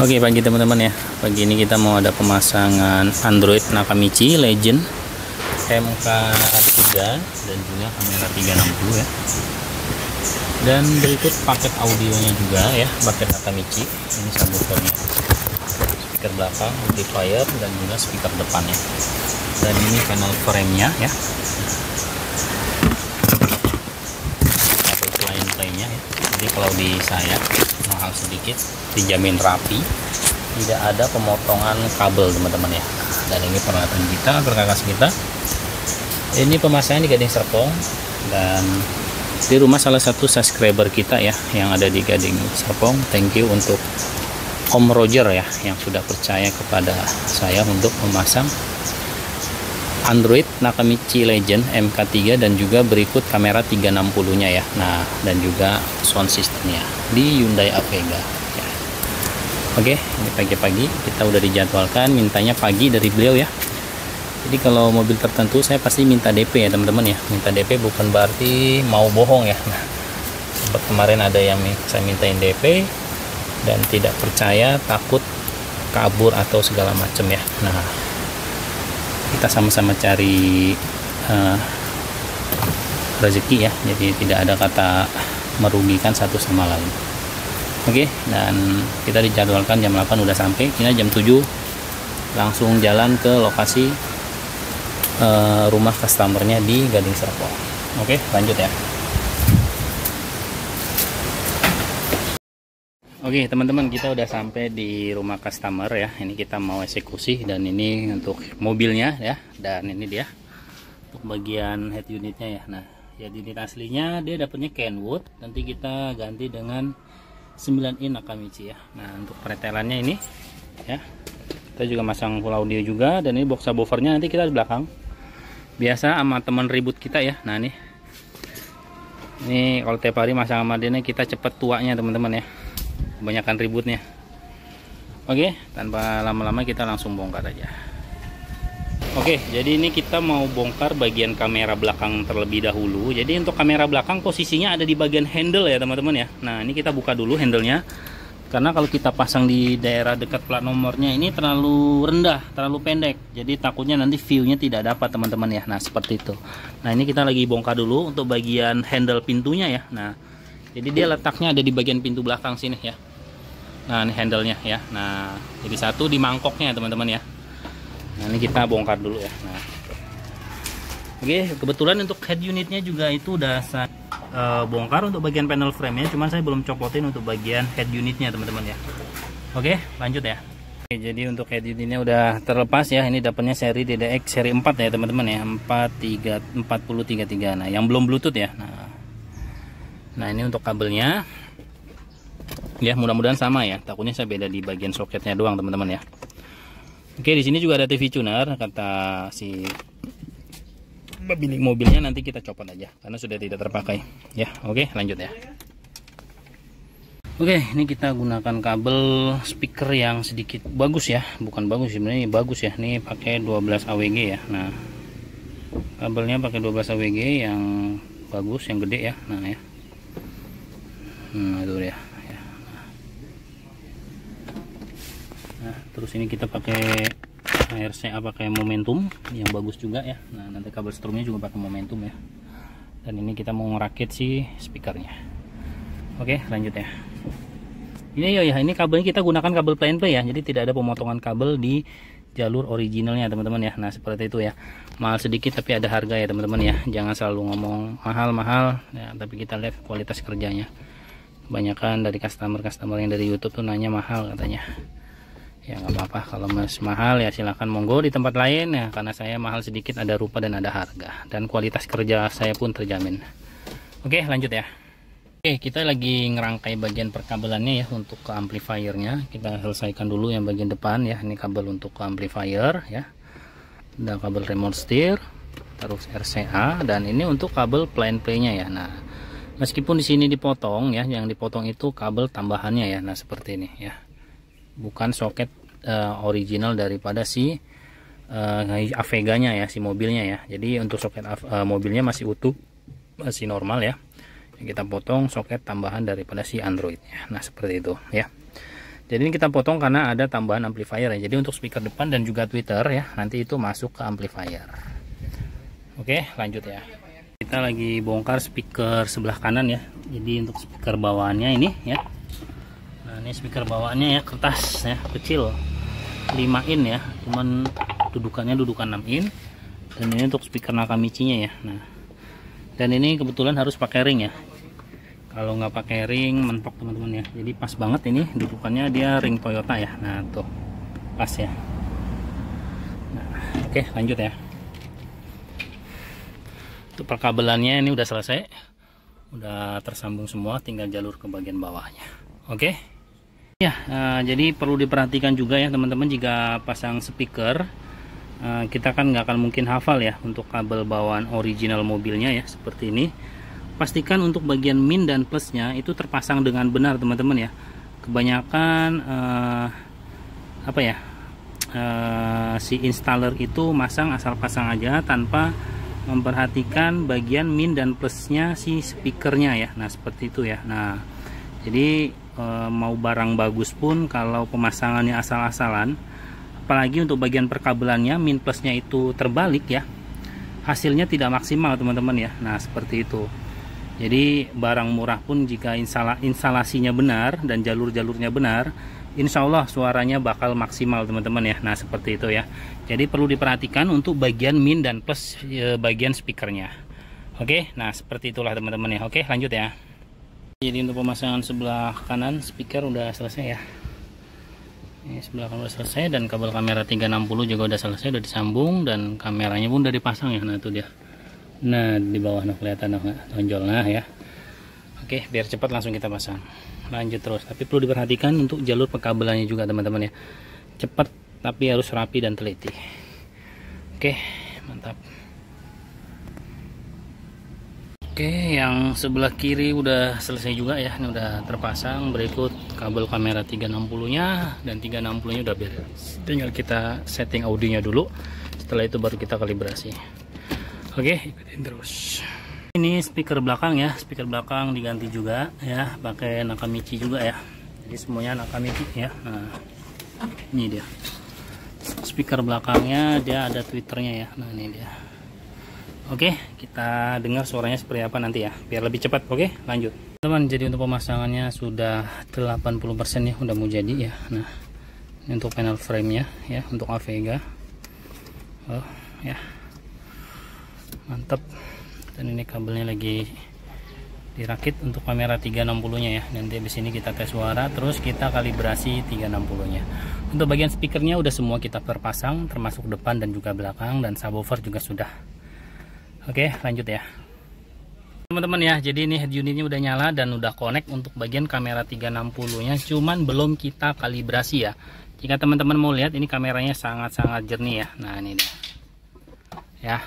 Oke, pagi teman-teman ya. Pagi ini kita mau ada pemasangan Android Nakamichi Legend MK3 dan juga kamera 360 ya. Dan berikut paket audionya juga ya, paket Nakamichi. Ini subwoofernya, speaker belakang, amplifier dan juga speaker depannya. Dan ini panel frame-nya ya. Play-nya ya. Jadi kalau di saya mahal sedikit, dijamin rapi, tidak ada pemotongan kabel teman-teman ya. Dan ini peralatan kita, perkakas kita. Ini pemasangan di Gading Serpong dan di rumah salah satu subscriber kita ya yang ada di Gading Serpong. Thank you untuk Om Roger ya yang sudah percaya kepada saya untuk memasang Android Nakamichi Legend MK3 dan juga berikut kamera 360 nya ya. Nah, dan juga sound systemnya di Hyundai Avega ya. Oke, ini pagi-pagi kita udah dijadwalkan, mintanya pagi dari beliau ya. Jadi kalau mobil tertentu saya pasti minta DP ya teman-teman ya. Minta DP bukan berarti mau bohong ya. Nah, sempat kemarin ada yang saya mintain DP dan tidak percaya, takut kabur atau segala macam ya. Nah, kita sama-sama cari rezeki ya, jadi tidak ada kata merugikan satu sama lain. Oke, dan kita dijadwalkan jam 8 udah sampai, ini jam 7 langsung jalan ke lokasi rumah customernya di Gading Serpong. Oke, lanjut ya. Oke teman-teman, kita udah sampai di rumah customer ya. Ini kita mau eksekusi dan ini untuk mobilnya ya. Dan ini dia untuk bagian head unitnya ya. Nah, head unit aslinya dia dapatnya Kenwood. Nanti kita ganti dengan 9 in Nakamichi ya. Nah, untuk pretelannya ini ya. Kita juga masang full audio juga dan ini box subwoofernya nanti kita di belakang. Biasa sama teman ribut kita ya. Nah, ini kalau tiap hari masang sama dia kita cepet tuanya teman-teman ya. Kebanyakan ributnya. Oke, tanpa lama-lama kita langsung bongkar aja. Oke, jadi ini kita mau bongkar bagian kamera belakang terlebih dahulu. Jadi untuk kamera belakang posisinya ada di bagian handle ya teman-teman ya. Nah, ini kita buka dulu handlenya, karena kalau kita pasang di daerah dekat plat nomornya ini terlalu rendah, terlalu pendek. Jadi takutnya nanti view-nya tidak dapat teman-teman ya. Nah, seperti itu. Nah, ini kita lagi bongkar dulu untuk bagian handle pintunya ya. Nah, jadi dia letaknya ada di bagian pintu belakang sini ya. Nah, ini handle-nya ya. Nah, jadi satu di mangkoknya teman-teman ya. Nah, ini kita bongkar dulu ya. Nah, oke, kebetulan untuk head unitnya juga itu udah saya bongkar untuk bagian panel frame-nya. Cuman saya belum copotin untuk bagian head unitnya teman-teman ya. Oke, lanjut ya. Oke, jadi untuk head unitnya udah terlepas ya. Ini dapatnya seri DDX seri 4 ya teman-teman ya. 4033. Nah, yang belum Bluetooth ya. Nah, ini untuk kabelnya. Ya, mudah-mudahan sama ya. Takutnya saya beda di bagian soketnya doang teman-teman ya. Oke, di sini juga ada TV tuner kata si pemilik mobilnya, nanti kita copot aja karena sudah tidak terpakai. Ya, oke, lanjut ya. Oke, ini kita gunakan kabel speaker yang sedikit bagus ya. Bukan bagus sebenarnya, bagus ya. Ini pakai 12 AWG ya. Nah, kabelnya pakai 12 AWG yang bagus, yang gede ya. Nah, ya. Nah, itu dia. Nah, terus ini kita pakai RCA, pakai momentum yang bagus juga ya. Nah, nanti kabel strumnya juga pakai momentum ya. Dan ini kita mau ngerakit si speakernya. Oke, lanjut ya. Ini ya, ini kabelnya kita gunakan kabel plain play ya. Jadi tidak ada pemotongan kabel di jalur originalnya teman-teman ya. Nah, seperti itu ya. Mahal sedikit tapi ada harga ya teman-teman ya. Jangan selalu ngomong mahal-mahal ya, tapi kita lihat kualitas kerjanya. Kebanyakan dari customer yang dari YouTube tuh nanya mahal katanya. Ya nggak apa-apa, kalau masih mahal ya silahkan monggo di tempat lain ya, karena saya mahal sedikit, ada rupa dan ada harga, dan kualitas kerja saya pun terjamin. Oke, lanjut ya. Oke, kita lagi ngerangkai bagian perkabelannya ya untuk ke amplifiernya. Kita selesaikan dulu yang bagian depan ya. Ini kabel untuk ke amplifier ya, ada kabel remote steer, terus RCA, dan ini untuk kabel plain play-nya ya. Nah, meskipun di sini dipotong ya, yang dipotong itu kabel tambahannya ya. Nah, seperti ini ya, bukan soket original daripada si Aveganya ya, si mobilnya ya. Jadi untuk soket mobilnya masih utuh, masih normal ya. Kita potong soket tambahan daripada si Android ya. Nah, seperti itu ya. Jadi ini kita potong karena ada tambahan amplifier ya. Jadi untuk speaker depan dan juga tweeter ya, nanti itu masuk ke amplifier. Oke, lanjut ya. Kita lagi bongkar speaker sebelah kanan ya. Jadi untuk speaker bawaannya ini ya. Nah, ini speaker bawaannya ya, kertas ya, kecil. 5 in ya, cuman dudukannya dudukan 6 in. Dan ini untuk speaker Nakamichi-nya ya. Nah, dan ini kebetulan harus pakai ring ya. Kalau nggak pakai ring mentok teman-teman ya. Jadi pas banget ini dudukannya, dia ring Toyota ya. Nah tuh pas ya. Nah, oke lanjut ya. Untuk perkabelannya ini udah selesai, udah tersambung semua, tinggal jalur ke bagian bawahnya. Oke ya. Jadi perlu diperhatikan juga ya teman-teman, jika pasang speaker kita kan nggak akan mungkin hafal ya untuk kabel bawaan original mobilnya ya, seperti ini. Pastikan untuk bagian min dan plusnya itu terpasang dengan benar teman-teman ya. Kebanyakan si installer itu masang asal pasang aja tanpa memperhatikan bagian min dan plusnya si speakernya ya. Nah seperti itu ya. Nah jadi mau barang bagus pun kalau pemasangannya asal-asalan, apalagi untuk bagian perkabelannya min plusnya itu terbalik ya, hasilnya tidak maksimal teman-teman ya. Nah seperti itu. Jadi barang murah pun jika instalasinya benar dan jalur-jalurnya benar, insya Allah suaranya bakal maksimal teman-teman ya. Nah seperti itu ya. Jadi perlu diperhatikan untuk bagian min dan plus bagian speakernya. Oke, nah seperti itulah teman-teman ya. Oke lanjut ya. Jadi untuk pemasangan sebelah kanan speaker udah selesai ya. Ini sebelah kanan udah selesai, dan kabel kamera 360 juga udah selesai, udah disambung, dan kameranya pun udah dipasang ya. Nah itu dia. Nah di bawah nah kelihatan nonjol nah ya. Oke, biar cepat langsung kita pasang. Lanjut terus, tapi perlu diperhatikan untuk jalur pekabelannya juga teman-teman ya. Cepat tapi harus rapi dan teliti. Oke, mantap. Oke, yang sebelah kiri udah selesai juga ya. Ini udah terpasang. Berikut kabel kamera 360-nya, dan 360-nya udah beres. Tinggal kita setting audionya dulu. Setelah itu baru kita kalibrasi. Oke, ikutin terus. Ini speaker belakang ya. Speaker belakang diganti juga ya, pakai Nakamichi juga ya. Jadi semuanya Nakamichi ya. Nah, ini dia. Speaker belakangnya dia ada tweeternya ya. Nah, ini dia. Oke, kita dengar suaranya seperti apa nanti ya, biar lebih cepat. Oke, lanjut teman. Jadi untuk pemasangannya sudah 80% ya, udah mau jadi ya. Nah ini untuk panel frame nya ya, untuk Avega. Oh ya, mantap. Dan ini kabelnya lagi dirakit untuk kamera 360 nya ya. Nanti di sini kita tes suara, terus kita kalibrasi 360 nya. Untuk bagian speakernya udah semua kita terpasang, termasuk depan dan juga belakang, dan subwoofer juga sudah. Oke, lanjut ya teman-teman ya. Jadi ini head unitnya udah nyala dan udah connect untuk bagian kamera 360 nya, cuman belum kita kalibrasi ya. Jika teman-teman mau lihat, ini kameranya sangat-sangat jernih ya. Nah ini dia ya.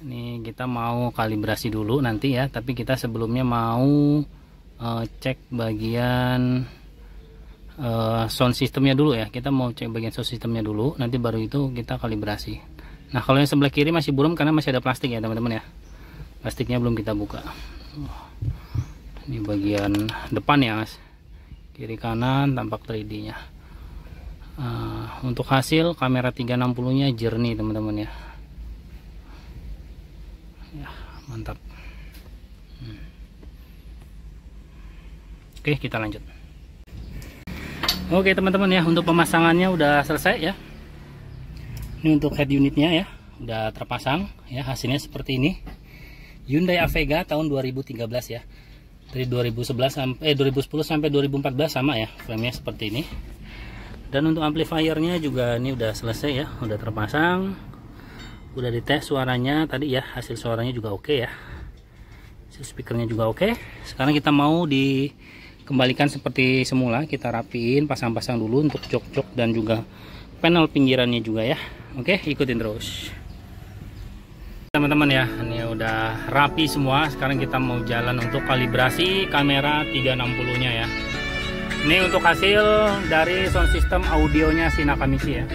Ini kita mau kalibrasi dulu nanti ya, tapi kita sebelumnya mau cek bagian sound systemnya dulu ya. Kita mau cek bagian sound systemnya dulu, nanti baru itu kita kalibrasi. Nah kalau yang sebelah kiri masih buram karena masih ada plastik ya teman-teman ya. Plastiknya belum kita buka. Ini bagian depan ya mas, kiri kanan tampak 3D nya. Untuk hasil kamera 360 nya jernih teman-teman ya. Ya mantap. Oke, kita lanjut. Oke teman-teman ya, untuk pemasangannya udah selesai ya. Ini untuk head unitnya ya, udah terpasang ya. Hasilnya seperti ini. Hyundai Avega tahun 2013 ya. Dari 2010 sampai 2014 sama ya, frame-nya seperti ini. Dan untuk amplifiernya juga ini udah selesai ya, udah terpasang. Udah dites suaranya tadi ya, hasil suaranya juga oke ya. Hasil speakernya juga oke. Sekarang kita mau dikembalikan seperti semula, kita rapiin, pasang-pasang dulu untuk jok-jok dan juga panel pinggirannya juga ya. Oke, ikutin terus teman-teman ya. Ini udah rapi semua. Sekarang kita mau jalan untuk kalibrasi kamera 360 nya ya. Ini untuk hasil dari sound system audionya si Nakamichi ya.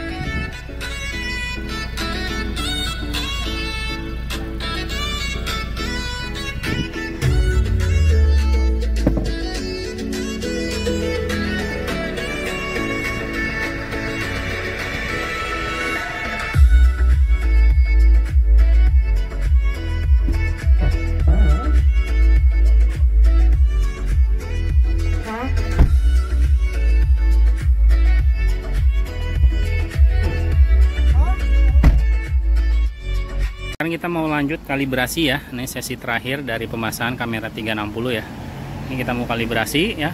kita mau lanjut kalibrasi ya. Ini sesi terakhir dari pemasangan kamera 360 ya. Ini kita mau kalibrasi ya.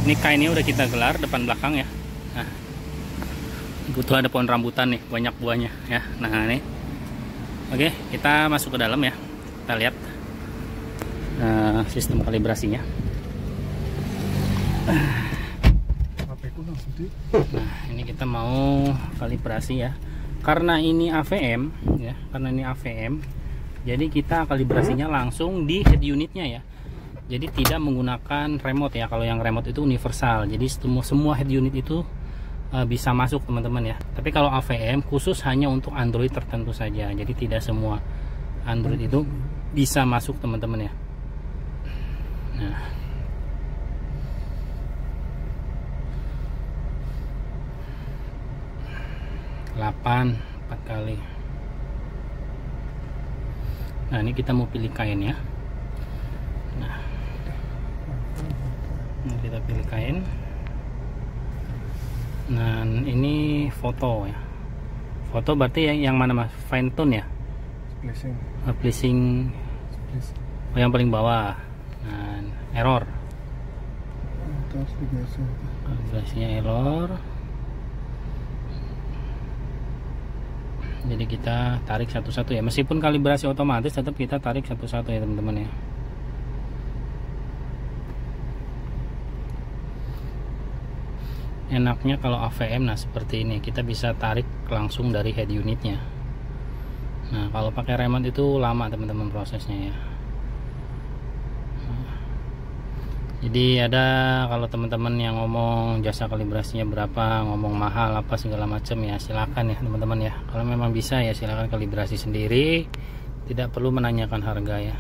Ini kainnya udah kita gelar depan belakang ya. Nah, butuh ada pohon rambutan nih, banyak buahnya ya. Nah ini, oke, kita masuk ke dalam ya. Kita lihat sistem kalibrasinya. Nah ini kita mau kalibrasi ya. Karena ini AVM ya, jadi kita kalibrasinya langsung di head unitnya ya. Jadi tidak menggunakan remote ya. Kalau yang remote itu universal, jadi semua head unit itu bisa masuk teman-teman ya. Tapi kalau AVM khusus hanya untuk Android tertentu saja, jadi tidak semua Android itu bisa masuk teman-teman ya. Nah, delapan 4 kali. Nah ini kita mau pilih kain ya. Nah ini kita pilih kain. Nah ini foto ya. Foto berarti yang mana mas? Fine tune ya? Pleasing. Oh, yang paling bawah. Nah error. Kalibrasinya error. Jadi kita tarik satu-satu ya. Meskipun kalibrasi otomatis, tetap kita tarik satu-satu ya teman-teman ya. Enaknya kalau AVM nah seperti ini, kita bisa tarik langsung dari head unitnya. Nah kalau pakai remote itu lama teman-teman prosesnya ya. Jadi ada, kalau teman-teman yang ngomong jasa kalibrasinya berapa, ngomong mahal apa segala macam ya, silakan ya teman-teman ya. Kalau memang bisa ya silakan kalibrasi sendiri, tidak perlu menanyakan harga ya.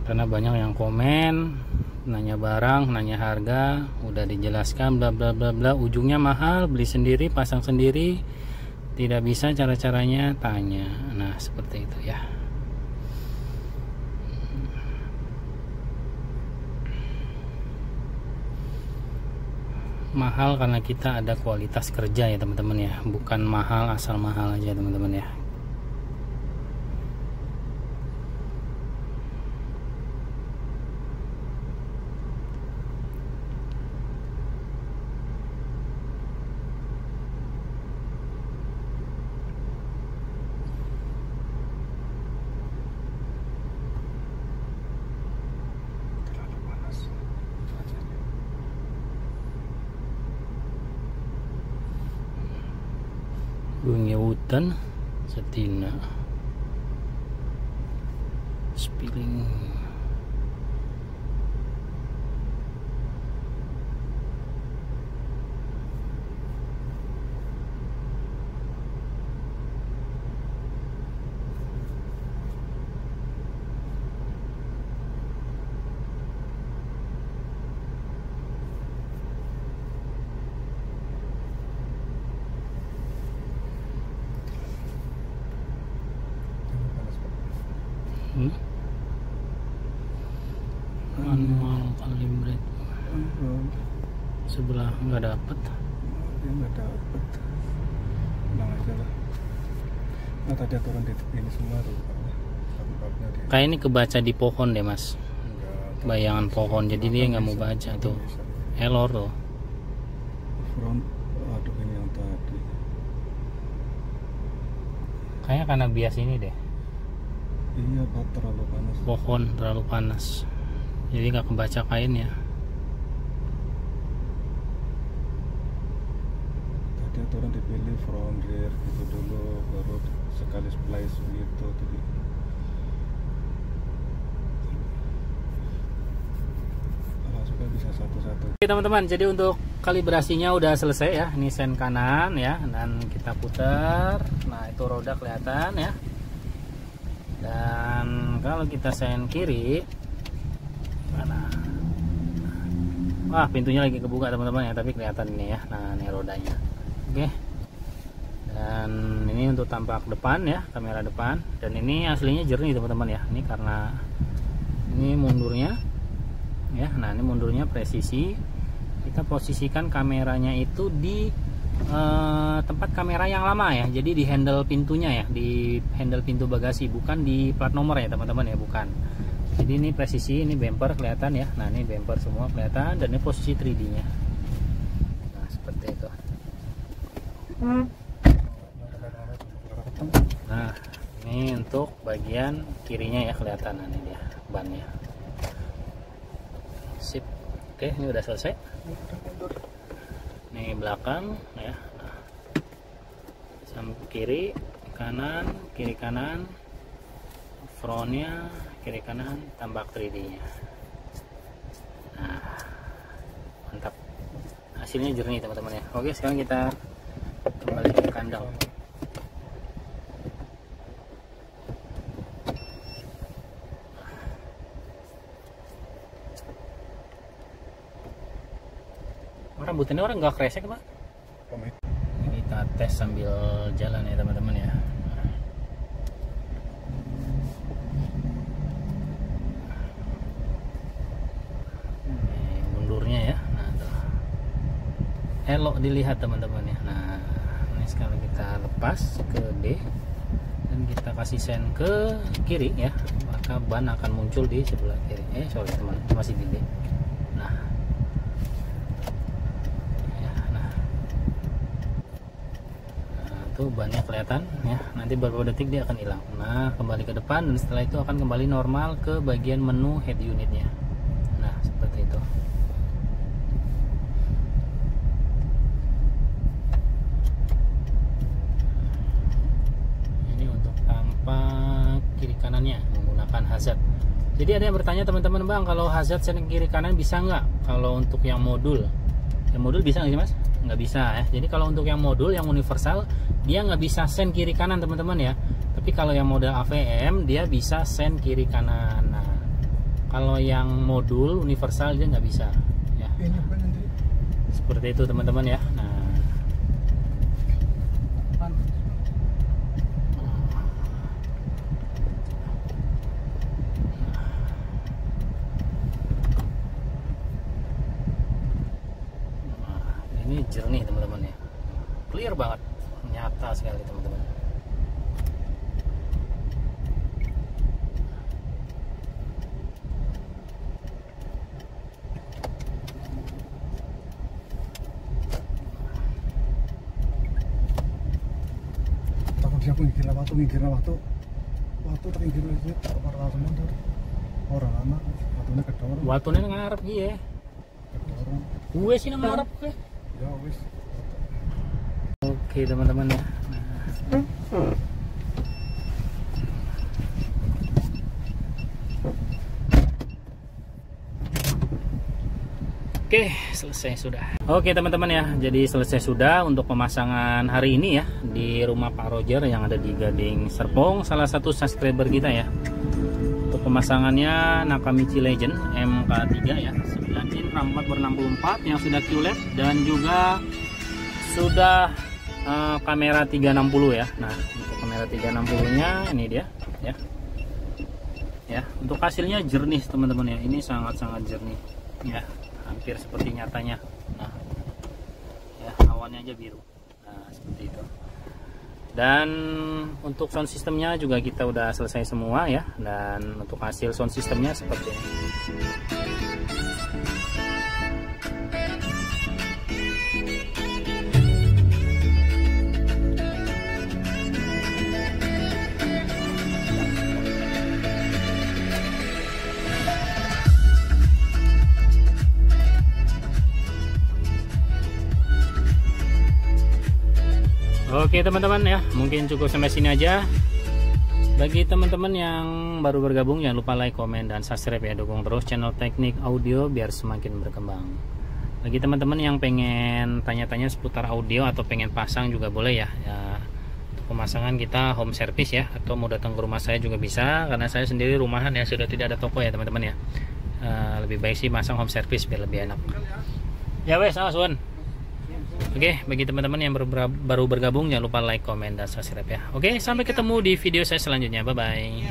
Karena banyak yang komen, nanya barang, nanya harga, udah dijelaskan bla bla bla bla, ujungnya mahal, beli sendiri, pasang sendiri, tidak bisa cara-caranya tanya. Nah seperti itu ya. Mahal karena kita ada kualitas kerja ya teman-teman ya, bukan mahal asal mahal aja teman-teman ya. Bunyi hutan setina spilling. Manual calibrate sebelah nggak dapet ya, nggak dapet tenang aja lah. Nah tadi aturan di ini semua tuh kayak ini kebaca di pohon deh mas, bayangan pohon, jadi dia nggak mau baca tuh error tuh. Front, aduh ini yang tadi kayaknya karena bias ini deh. Iya Pak, terlalu panas. Pohon terlalu panas, jadi nggak kebaca kainnya. Tadi aturan dipilih front rear gitu dulu, baru sekali splice gitu. Jadi kalau suka bisa satu-satu. Oke teman-teman, jadi untuk kalibrasinya udah selesai ya. Ini sen kanan ya, dan kita putar. Nah itu roda kelihatan ya. Dan kalau kita sen kiri, mana? Wah pintunya lagi kebuka teman-teman ya, tapi kelihatan ini ya. Nah ini rodanya. Oke. Dan ini untuk tampak depan ya, kamera depan. Dan ini aslinya jernih teman-teman ya. Ini karena ini mundurnya ya. Nah ini mundurnya presisi. Kita posisikan kameranya itu di tempat kamera yang lama ya, jadi di handle pintunya ya, di handle pintu bagasi, bukan di plat nomor ya teman-teman ya, bukan. Jadi ini presisi, ini bumper kelihatan ya. Nah ini bumper semua kelihatan, dan ini posisi 3D nya. Nah seperti itu. Nah ini untuk bagian kirinya ya, kelihatan. Nah, ini dia bannya. Sip. Oke, ini udah selesai. Ini belakang ya. Nah, sampai kiri kanan, kiri kanan, frontnya kiri kanan, tambak 3D nya. Nah mantap, hasilnya jernih teman-teman ya. Oke, sekarang kita kembali ke kandang. Rambutnya orang nggak kresek pak. Ini kita tes sambil jalan ya teman-teman ya. Ini mundurnya ya. Nah, tuh. Elok dilihat teman-teman ya. Nah ini sekarang kita lepas ke D dan kita kasih sen ke kiri ya, maka ban akan muncul di sebelah kiri. Sorry teman, masih di D. Bannya kelihatan ya, nanti beberapa detik dia akan hilang. Nah kembali ke depan, dan setelah itu akan kembali normal ke bagian menu head unitnya. Nah seperti itu. Ini untuk tampak kiri kanannya menggunakan hazard. Jadi ada yang bertanya teman-teman, bang kalau hazard sen kiri kanan bisa nggak? Kalau untuk yang modul bisa nggak sih mas? Nggak bisa ya. Jadi kalau untuk yang modul yang universal dia nggak bisa sen kiri kanan teman-teman ya, tapi kalau yang model AVM dia bisa sen kiri kanan. Nah kalau yang modul universal dia nggak bisa ya. Seperti itu teman-teman ya. Nah ini jernih teman-teman ya, clear banget, nyata sekali teman-teman. Takut dia minggirnya waktu tak minggirnya itu para mundur orang anak waktunya kedor. Waktunya ngarep iya. Gue sih ngarep gue. Ya wis. Oke teman-teman ya. Oke, selesai sudah. Oke teman-teman ya, jadi selesai sudah untuk pemasangan hari ini ya di rumah Pak Roger yang ada di Gading Serpong, salah satu subscriber kita ya. Untuk pemasangannya Nakamichi Legend MK3 ya, 9 in RAM 4 ber64 yang sudah QLED dan juga sudah kamera 360 ya. Nah untuk kamera 360 nya ini dia ya. Ya untuk hasilnya jernih teman-teman ya, ini sangat-sangat jernih ya, hampir seperti nyatanya. Nah ya awannya aja biru. Nah seperti itu. Dan untuk sound systemnya juga kita udah selesai semua ya, dan untuk hasil sound systemnya seperti ini. Oke teman-teman ya, mungkin cukup sampai sini aja. Bagi teman-teman yang baru bergabung jangan lupa like, komen, dan subscribe ya, dukung terus channel Teknik Audio biar semakin berkembang. Bagi teman-teman yang pengen tanya-tanya seputar audio atau pengen pasang juga boleh ya. Untuk pemasangan kita home service ya, atau mau datang ke rumah saya juga bisa, karena saya sendiri rumahan ya, sudah tidak ada toko ya teman-teman ya. Lebih baik sih masang home service biar lebih enak. Ya wes, Asun. Oke, bagi teman-teman yang baru bergabung jangan lupa like, komen, dan subscribe ya. Oke, sampai ketemu di video saya selanjutnya. Bye bye.